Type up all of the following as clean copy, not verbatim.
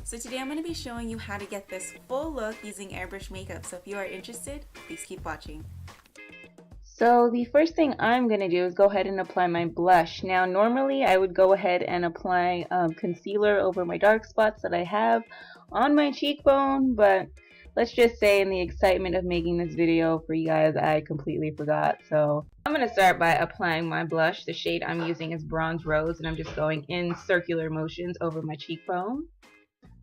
So today I'm going to be showing you how to get this full look using airbrush makeup. So if you are interested, please keep watching. So the first thing I'm going to do is go ahead and apply my blush. Now normally I would go ahead and apply concealer over my dark spots that I have on my cheekbone, but let's just say in the excitement of making this video for you guys, I completely forgot. So I'm going to start by applying my blush. The shade I'm using is Bronze Rose, and I'm just going in circular motions over my cheekbone.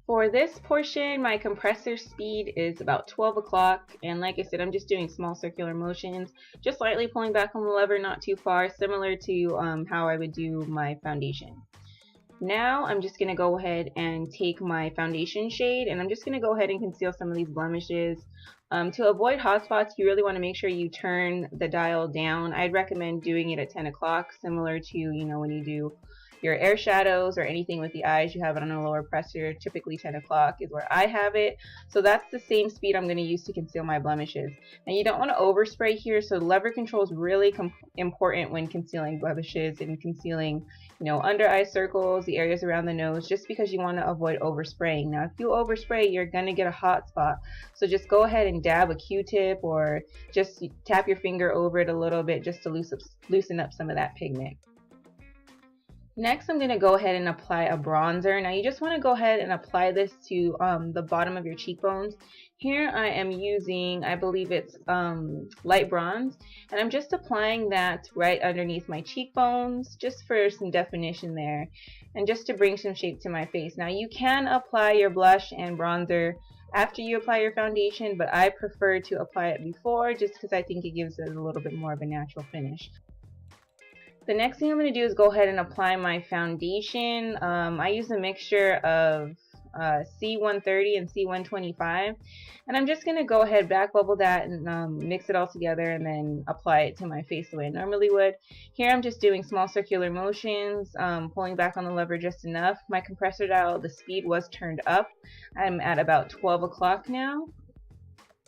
For this portion, my compressor speed is about 12 o'clock, and like I said, I'm just doing small circular motions, just slightly pulling back on the lever, not too far, similar to how I would do my foundation. Now I'm just going to go ahead and take my foundation shade, and I'm just going to go ahead and conceal some of these blemishes. To avoid hot spots, you really want to make sure you turn the dial down. I'd recommend doing it at 10 o'clock, similar to, when you do your air shadows or anything with the eyes, you have it on a lower pressure. Typically 10 o'clock is where I have it. So that's the same speed I'm going to use to conceal my blemishes. And you don't want to overspray here, so lever control is really important when concealing blemishes and concealing, under eye circles, the areas around the nose, just because you want to avoid overspraying. Now, if you overspray, you're going to get a hot spot. So just go ahead and dab a Q-tip or just tap your finger over it a little bit just to loosen up some of that pigment. Next, I'm going to go ahead and apply a bronzer. Now, you just want to go ahead and apply this to the bottom of your cheekbones. Here I am using, I believe it's light bronze, and I'm just applying that right underneath my cheekbones, just for some definition there, and just to bring some shape to my face. Now, you can apply your blush and bronzer after you apply your foundation, but I prefer to apply it before, just because I think it gives it a little bit more of a natural finish. The next thing I'm going to do is go ahead and apply my foundation. I use a mixture of C130 and C125, and I'm just going to go ahead, back bubble that, and mix it all together and then apply it to my face the way I normally would. Here I'm just doing small circular motions, pulling back on the lever just enough. My compressor dial, the speed was turned up. I'm at about 12 o'clock now.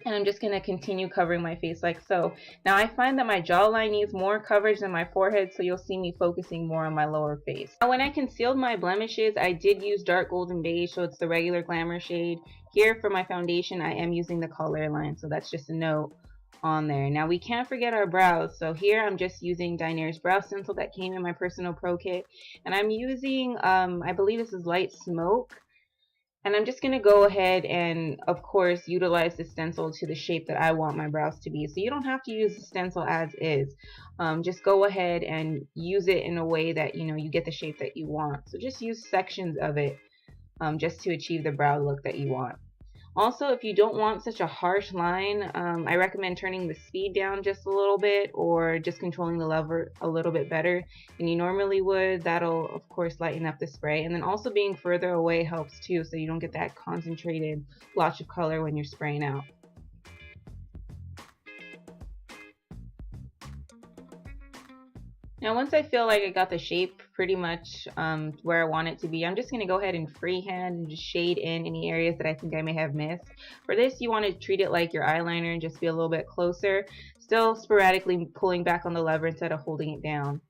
And I'm just going to continue covering my face like so. Now I find that my jawline needs more coverage than my forehead, so you'll see me focusing more on my lower face. Now when I concealed my blemishes, I did use dark golden beige, so it's the regular glamour shade. Here for my foundation, I am using the Colair line, so that's just a note on there. Now we can't forget our brows, so here I'm just using Dinair's brow stencil that came in my personal pro kit, and I'm using I believe this is Light Smoke. And I'm just going to go ahead and, of course, utilize the stencil to the shape that I want my brows to be. So you don't have to use the stencil as is. Just go ahead and use it in a way that, you get the shape that you want. So just use sections of it just to achieve the brow look that you want. Also, if you don't want such a harsh line, I recommend turning the speed down just a little bit, or just controlling the lever a little bit better than you normally would. That'll, of course, lighten up the spray. And then also being further away helps too, so you don't get that concentrated blotch of color when you're spraying out. Now once I feel like I got the shape pretty much where I want it to be, I'm just going to go ahead and freehand and just shade in any areas that I think I may have missed. For this, you want to treat it like your eyeliner and just be a little bit closer, still sporadically pulling back on the lever instead of holding it down.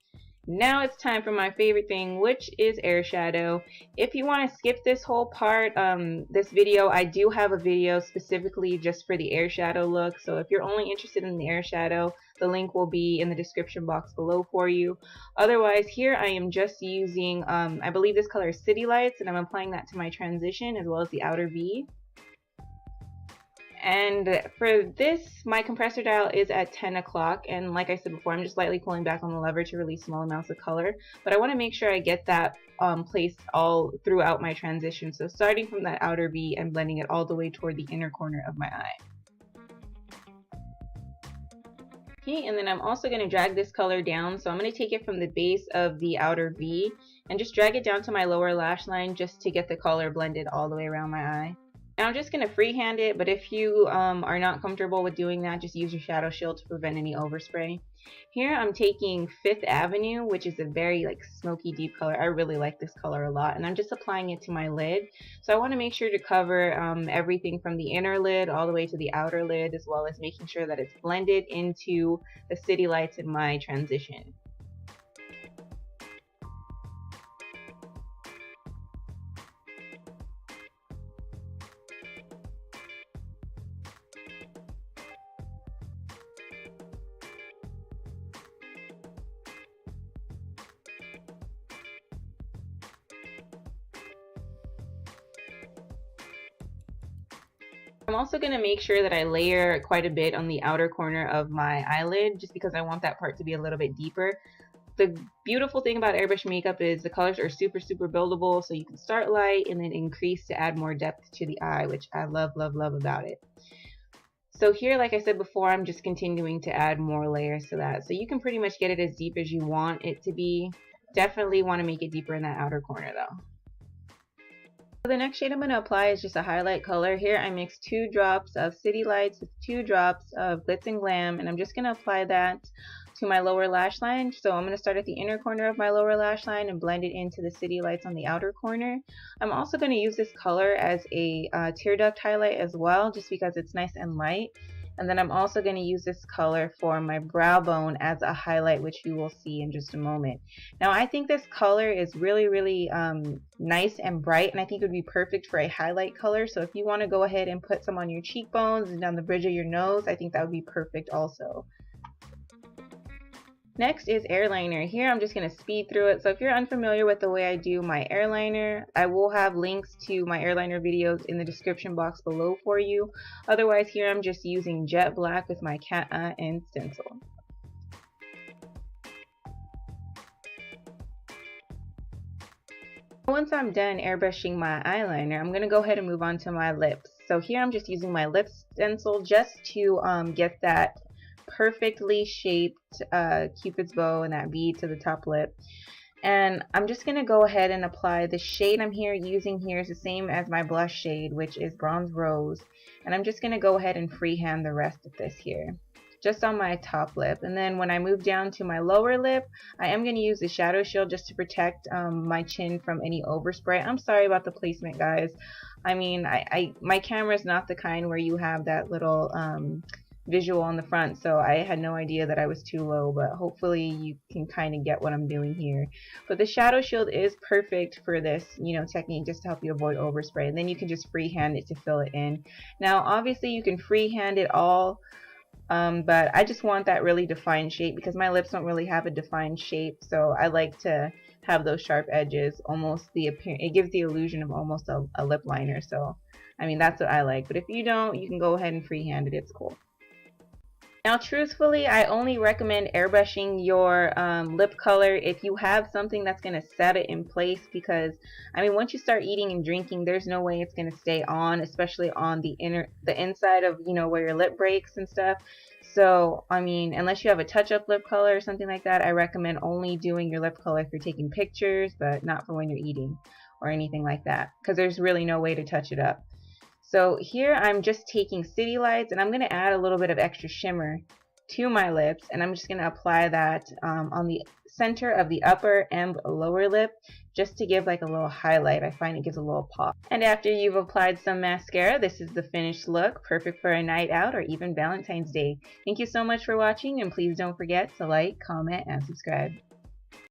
Now it's time for my favorite thing, which is air shadow. If you want to skip this whole part, this video, I do have a video specifically just for the air shadow look. So if you're only interested in the air shadow, the link will be in the description box below for you. Otherwise, here I am just using, I believe this color is City Lights, and I'm applying that to my transition as well as the outer V. And for this, my compressor dial is at 10 o'clock, and like I said before, I'm just lightly pulling back on the lever to release small amounts of color, but I want to make sure I get that placed all throughout my transition. So starting from that outer V and blending it all the way toward the inner corner of my eye. Okay, and then I'm also going to drag this color down, so I'm going to take it from the base of the outer V and just drag it down to my lower lash line just to get the color blended all the way around my eye. Now I'm just going to freehand it, but if you are not comfortable with doing that, just use your shadow shield to prevent any overspray. Here I'm taking Fifth Avenue, which is a very smoky deep color. I really like this color a lot, and I'm just applying it to my lid. So I want to make sure to cover everything from the inner lid all the way to the outer lid, as well as making sure that it's blended into the city lights in my transition. I'm also going to make sure that I layer quite a bit on the outer corner of my eyelid just because I want that part to be a little bit deeper. The beautiful thing about airbrush makeup is the colors are super buildable, so you can start light and then increase to add more depth to the eye, which I love about it. So here, like I said before, I'm just continuing to add more layers to that. So you can pretty much get it as deep as you want it to be. Definitely want to make it deeper in that outer corner though. So the next shade I'm going to apply is just a highlight color. Here I mixed 2 drops of City Lights with 2 drops of Glitz and Glam, and I'm just going to apply that to my lower lash line. So I'm going to start at the inner corner of my lower lash line and blend it into the City Lights on the outer corner. I'm also going to use this color as a tear duct highlight as well, just because it's nice and light. And then I'm also going to use this color for my brow bone as a highlight, which you will see in just a moment. Now I think this color is really nice and bright, and I think it would be perfect for a highlight color. So if you want to go ahead and put some on your cheekbones and down the bridge of your nose, I think that would be perfect also. Next is airliner. Here I'm just going to speed through it. So if you're unfamiliar with the way I do my airliner, I will have links to my airliner videos in the description box below for you. Otherwise, here I'm just using jet black with my cat eye and stencil. Once I'm done airbrushing my eyeliner, I'm going to go ahead and move on to my lips. So here I'm just using my lip stencil just to get that perfectly shaped cupid's bow and that bead to the top lip. And I'm just going to go ahead and apply the shade I'm using here is the same as my blush shade, which is Bronze Rose. And I'm just going to go ahead and freehand the rest of this here, just on my top lip. And then when I move down to my lower lip, I am going to use the shadow shield just to protect my chin from any overspray. I'm sorry about the placement, guys. I mean, my camera is not the kind where you have that little visual on the front, so I had no idea that I was too low, but hopefully you can kind of get what I'm doing here. But the shadow shield is perfect for this, technique, just to help you avoid overspray, and then you can just freehand it to fill it in. Now obviously you can freehand it all, but I just want that really defined shape because my lips don't really have a defined shape, so I like to have those sharp edges, almost it gives the illusion of almost a lip liner. So I mean, that's what I like, but if you don't, you can go ahead and freehand it, it's cool. Now truthfully, I only recommend airbrushing your lip color if you have something that's going to set it in place, because I mean, once you start eating and drinking, there's no way it's going to stay on, especially on the inside of, where your lip breaks and stuff. So I mean, unless you have a touch-up lip color or something like that, I recommend only doing your lip color if you're taking pictures, but not for when you're eating or anything like that, because there's really no way to touch it up. So here I'm just taking City Lights and I'm going to add a little bit of extra shimmer to my lips, and I'm just going to apply that on the center of the upper and lower lip just to give like a little highlight. I find it gives a little pop. And after you've applied some mascara, this is the finished look, perfect for a night out or even Valentine's Day. Thank you so much for watching, and please don't forget to like, comment, and subscribe.